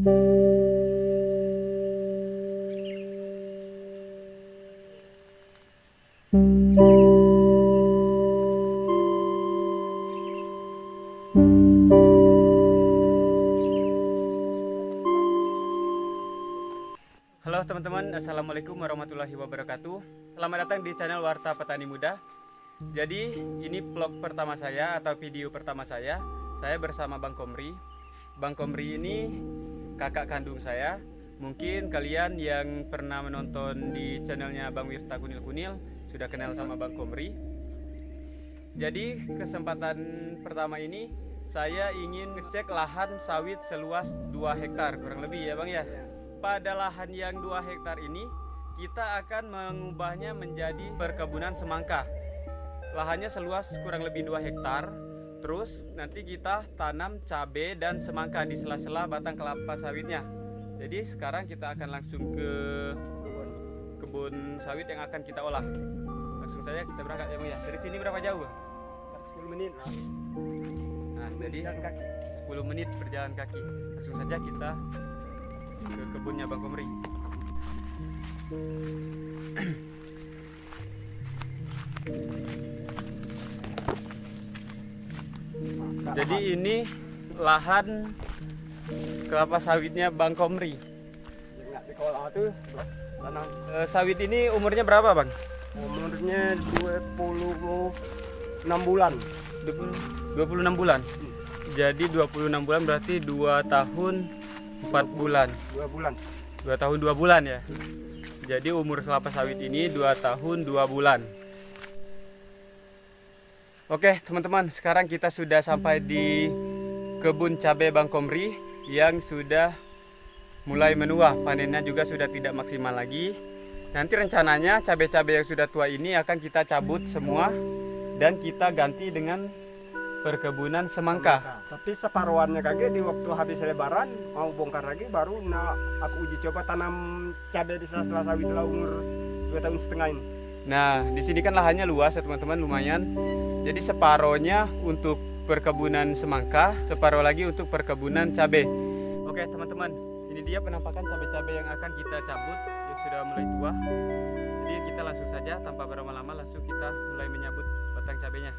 Halo teman-teman, assalamualaikum warahmatullahi wabarakatuh. Selamat datang di channel Warta Petani Muda. Jadi ini vlog pertama saya atau video pertama saya. Saya bersama Bang Komri. Bang Komri ini kakak kandung saya. Mungkin kalian yang pernah menonton di channelnya Bang Wirta Kunil-Kunil sudah kenal sama Bang Komri. Jadi kesempatan pertama ini saya ingin ngecek lahan sawit seluas 2 hektar kurang lebih ya Bang ya. Pada lahan yang 2 hektar ini kita akan mengubahnya menjadi perkebunan semangka. Lahannya seluas kurang lebih 2 hektar. Terus nanti kita tanam cabai dan semangka di sela-sela batang kelapa sawitnya. Jadi sekarang kita akan langsung ke kebun sawit yang akan kita olah. Langsung saja kita berangkat ya Bang ya. Dari sini berapa jauh Bang? 10 menit. Nah jadi 10 menit berjalan kaki. Langsung saja kita ke kebunnya Bang Komri. Jadi ini lahan kelapa sawitnya Bang Komri. Yang di kolam itu tanah. Sawit ini umurnya berapa Bang? Umurnya 26 bulan. 26 bulan. Jadi 26 bulan berarti 2 tahun 4 bulan. 2 bulan. 2 tahun 2 bulan ya. Jadi umur kelapa sawit ini 2 tahun 2 bulan. Oke teman-teman, sekarang kita sudah sampai di kebun cabai Bang Komri yang sudah mulai menua. Panennya juga sudah tidak maksimal lagi. Nanti rencananya cabai-cabai yang sudah tua ini akan kita cabut semua dan kita ganti dengan perkebunan semangka. Tapi separuhannya kaki di waktu habis lebaran mau bongkar lagi baru aku uji coba tanam cabai di sela-sela sawit lah umur 2 tahun setengah ini. Nah, di sini kan lahannya luas ya teman-teman, lumayan. Jadi separohnya untuk perkebunan semangka, separuh lagi untuk perkebunan cabai. Oke teman-teman, ini dia penampakan cabai-cabai yang akan kita cabut yang sudah mulai tua. Jadi kita langsung saja tanpa berlama-lama langsung kita mulai menyabut batang cabainya.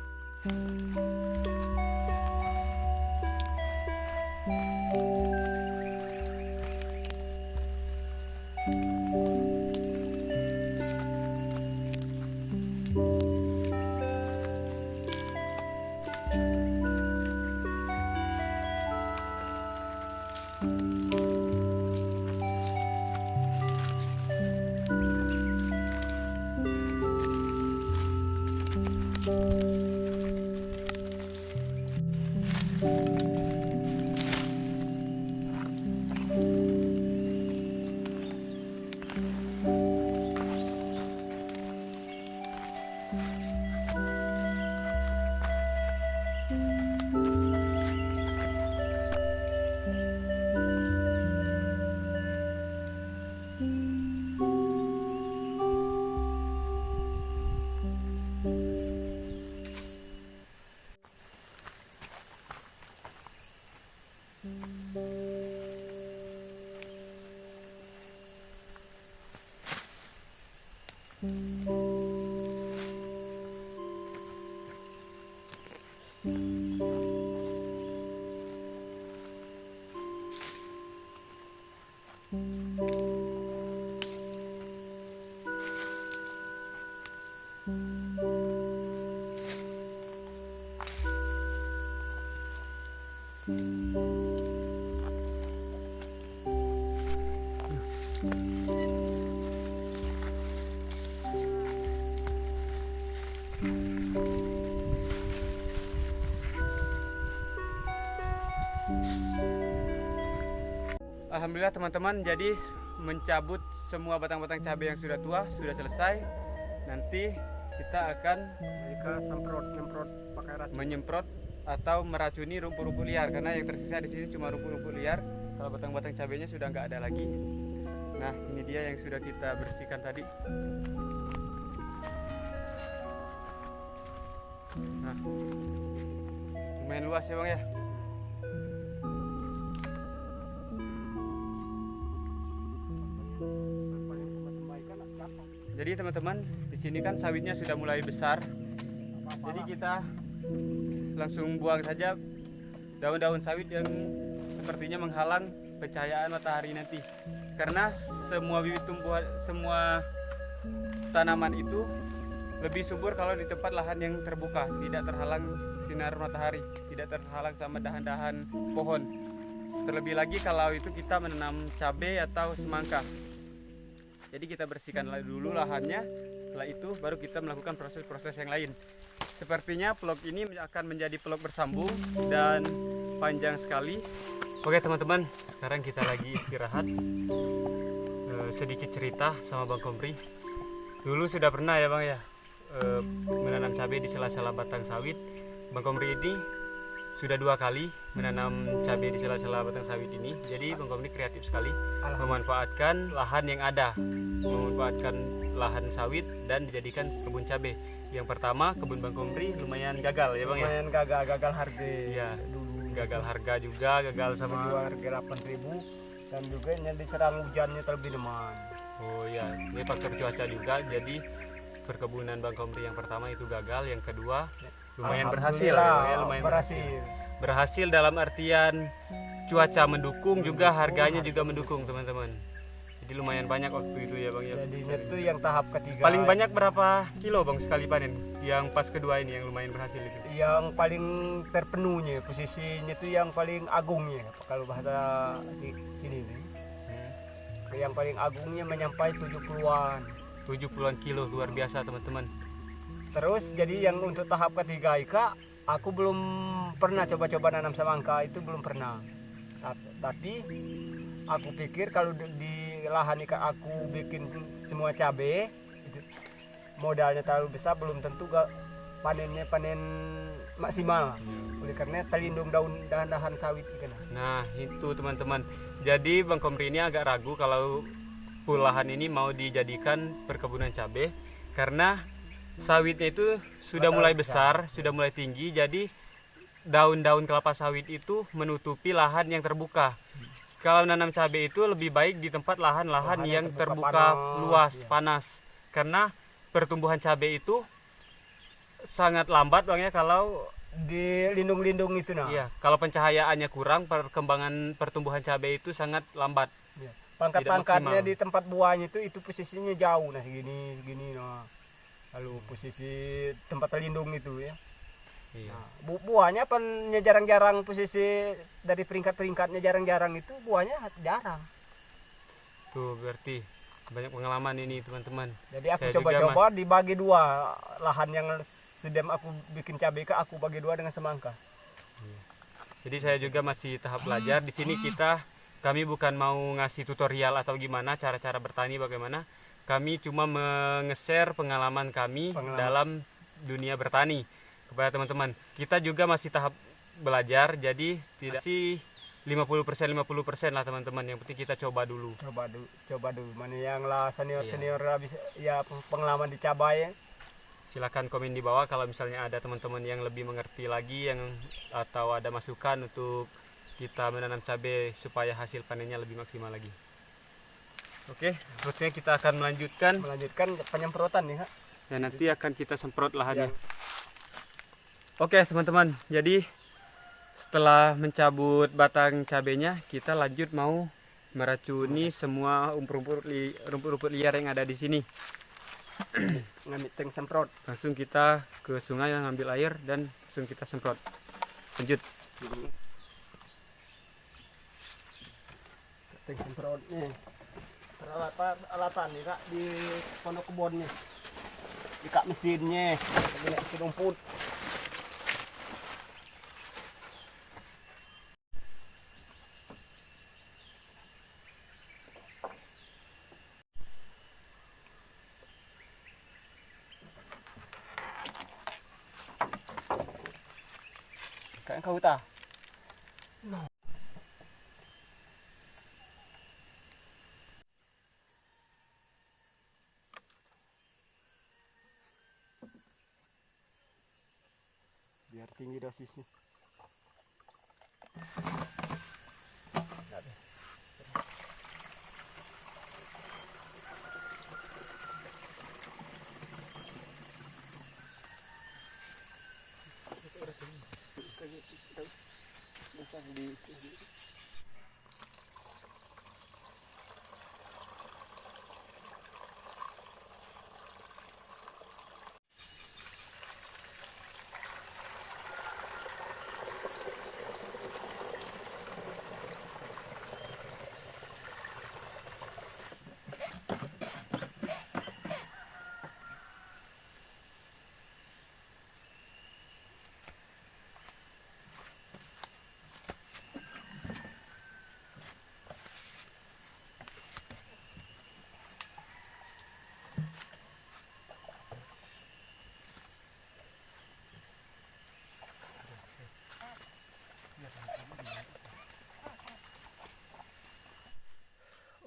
Alhamdulillah teman-teman, jadi mencabut semua batang-batang cabai yang sudah tua sudah selesai. Nanti kita akan nyemprot pakai racun. menyemprot atau meracuni rumput-rumput liar, karena yang tersisa di sini cuma rumput-rumput liar. Kalau batang-batang cabainya sudah nggak ada lagi. Nah, ini dia yang sudah kita bersihkan tadi. Nah, lumayan luas ya Bang ya. Jadi teman-teman, di sini kan sawitnya sudah mulai besar. Jadi kita langsung buang saja daun-daun sawit yang sepertinya menghalang pencahayaan matahari nanti. Karena semua bibit tumbuhan, semua tanaman itu lebih subur kalau di tempat lahan yang terbuka, tidak terhalang sinar matahari, tidak terhalang sama dahan-dahan pohon. Terlebih lagi kalau itu kita menanam cabai atau semangka. Jadi kita bersihkan dulu lahannya, setelah itu baru kita melakukan proses-proses yang lain. Sepertinya vlog ini akan menjadi vlog bersambung dan panjang sekali. Oke teman-teman, sekarang kita lagi istirahat. Sedikit cerita sama Bang Komri. Dulu sudah pernah ya Bang ya, menanam cabai di sela-sela batang sawit. Bang Komri ini sudah 2 kali menanam cabai di sela-sela batang sawit ini. Jadi Bang Komri kreatif sekali memanfaatkan lahan yang ada, memanfaatkan lahan sawit dan dijadikan kebun cabai. Yang pertama kebun Bang Komri lumayan gagal ya Bang ya. Lumayan gagal harga. Iya. Dulu Gagal harga juga, gagal sama jual harga 8.000 dan juga yang diserang hujannya terlebih deman. Oh iya, ini faktor cuaca juga. Jadi perkebunan Bang Komri yang pertama itu gagal, yang kedua lumayan berhasil ya, lumayan berhasil dalam artian cuaca mendukung, juga harganya juga mendukung teman-teman. Jadi lumayan banyak waktu itu ya Bang ya. Jadi itu yang tahap ketiga. Paling banyak berapa kilo Bang sekali panen? Yang pas kedua ini yang lumayan berhasil itu. Yang paling terpenuhnya, posisinya itu yang paling agungnya kalau bahasa sini nih. Yang paling agungnya menyampai 70-an. 70-an kilo, luar biasa teman-teman. Terus jadi yang untuk tahap ketiga Ika, aku belum pernah coba-coba nanam semangka, itu belum pernah. Tapi aku pikir kalau di lahan Ika aku bikin semua cabai, itu modalnya terlalu besar, belum tentu panen maksimal. Oleh karena terlindung dahan-dahan sawit Ika. Nah itu teman-teman. Jadi Bang Komri ini agak ragu kalau lahan ini mau dijadikan perkebunan cabai karena sawitnya itu sudah mulai besar, sudah mulai tinggi. Jadi daun-daun kelapa sawit itu menutupi lahan yang terbuka. Kalau nanam cabai itu lebih baik di tempat lahan-lahan yang terbuka luas, panas. Karena pertumbuhan cabai itu sangat lambat Bang ya kalau di lindung-lindung itu nah. Iya, kalau pencahayaannya kurang, perkembangan pertumbuhan cabai itu sangat lambat. Iya. Pangkat-pangkatnya di tempat buahnya itu posisinya jauh nah segini nah. Lalu posisi tempat terlindung itu ya. Iya. Nah, buahnya pennya jarang-jarang, posisi dari peringkat-peringkatnya jarang-jarang, itu buahnya jarang. Tuh berarti banyak pengalaman ini teman-teman. Jadi aku coba-coba dibagi 2 lahan yang sedang aku bikin cabai, aku bagi 2 dengan semangka. Iya. Jadi saya juga masih tahap belajar. Di sini kami bukan mau ngasih tutorial atau gimana cara-cara bertani bagaimana. Kami cuma nge-share pengalaman kami dalam dunia bertani kepada teman-teman. Kita juga masih tahap belajar, jadi tidak sih 50% lah teman-teman. Yang penting kita coba dulu. Coba dulu. Mana yang lah senior habis ya pengalaman di cabai. Silakan komen di bawah kalau misalnya ada teman-teman yang lebih mengerti lagi atau ada masukan untuk kita menanam cabai supaya hasil panennya lebih maksimal lagi. Oke, selanjutnya kita akan melanjutkan penyemprotan nih, dan nanti akan kita semprot lahannya. Oke teman-teman, jadi setelah mencabut batang cabainya, kita lanjut mau meracuni semua rumput-rumput liar yang ada di sini. Ngambil tank semprot. Langsung kita ke sungai yang ngambil air dan langsung kita semprot. Lanjut. Tank semprotnya. Peralatan nih Kak di pondok kebunnya. Di kak mesinnya, mesin rumput. Kayak kau tahu. Biar tinggi dosisnya.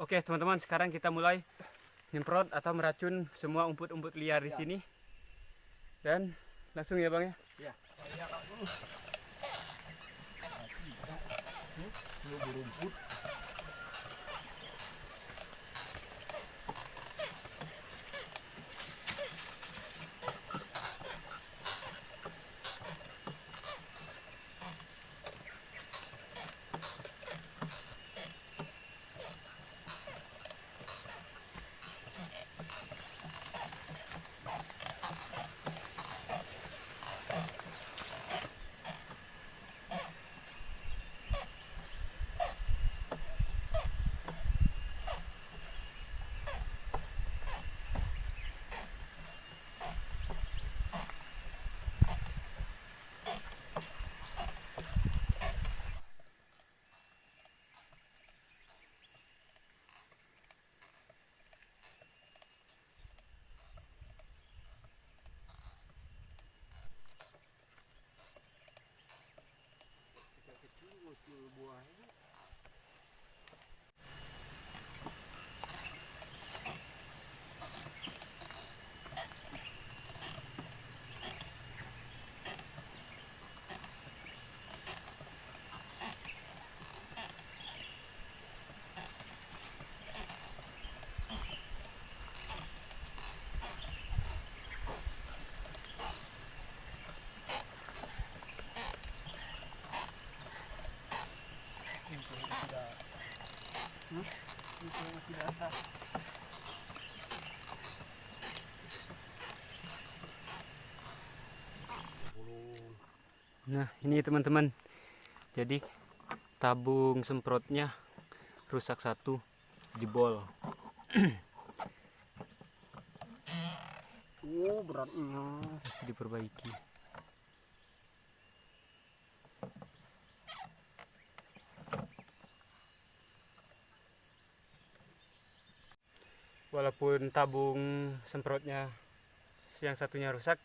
Oke teman-teman, sekarang kita mulai nyemprot atau meracun semua umput-umput liar di sini. Dan langsung ya Bang ya. Ya. Rumput. Nah ini teman-teman, jadi tabung semprotnya rusak satu, jebol. Beratnya Masih diperbaiki. Walaupun tabung semprotnya yang satunya rusak,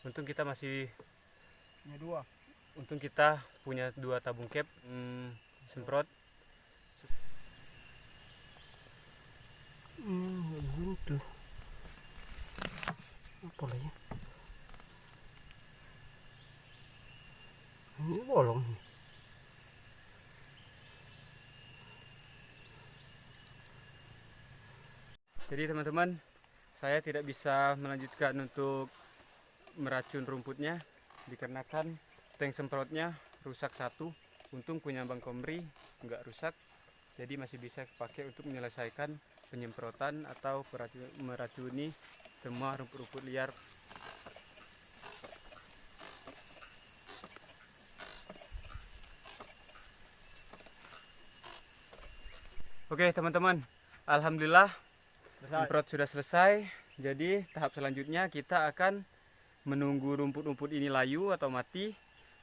untung kita masih punya dua. Untung kita punya dua tabung cap semprot. Tuh. Apa lagi? Ini bolong nih. Jadi teman-teman, saya tidak bisa melanjutkan untuk meracun rumputnya dikarenakan tank semprotnya rusak satu. Untung punya Bang Komri nggak rusak, jadi masih bisa dipakai untuk menyelesaikan penyemprotan atau meracuni semua rumput-rumput liar. Oke teman-teman, alhamdulillah semprot sudah selesai. Jadi tahap selanjutnya kita akan menunggu rumput-rumput ini layu atau mati,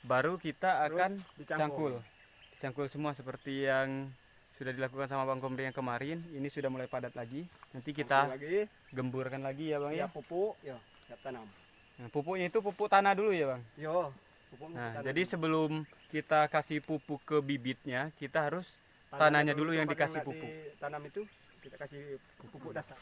baru kita akan dicangkul semua seperti yang sudah dilakukan sama Bang Komri yang kemarin. Ini sudah mulai padat lagi. Nanti kita gemburkan lagi ya Bang ya. Pupuk ya, siap tanam. Nah, pupuknya itu pupuk tanah dulu ya Bang. Yo, Nah, jadi sebelum kita kasih pupuk ke bibitnya, kita harus tanahnya dulu yang dikasih pupuk. Tanam itu kita kasih pupuk dasar.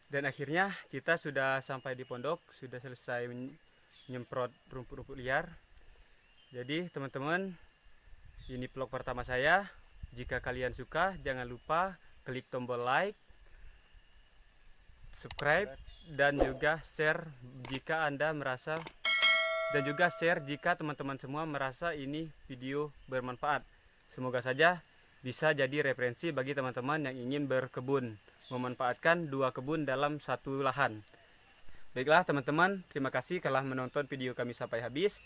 Dan akhirnya kita sudah sampai di pondok, sudah selesai menyemprot rumput-rumput liar. Jadi teman-teman, ini vlog pertama saya. Jika kalian suka, jangan lupa klik tombol like, subscribe, dan juga share jika Anda merasa, dan juga share jika teman-teman semua merasa ini video bermanfaat. Semoga saja bisa jadi referensi bagi teman-teman yang ingin berkebun, memanfaatkan dua kebun dalam satu lahan. Baiklah teman-teman, terima kasih telah menonton video kami sampai habis.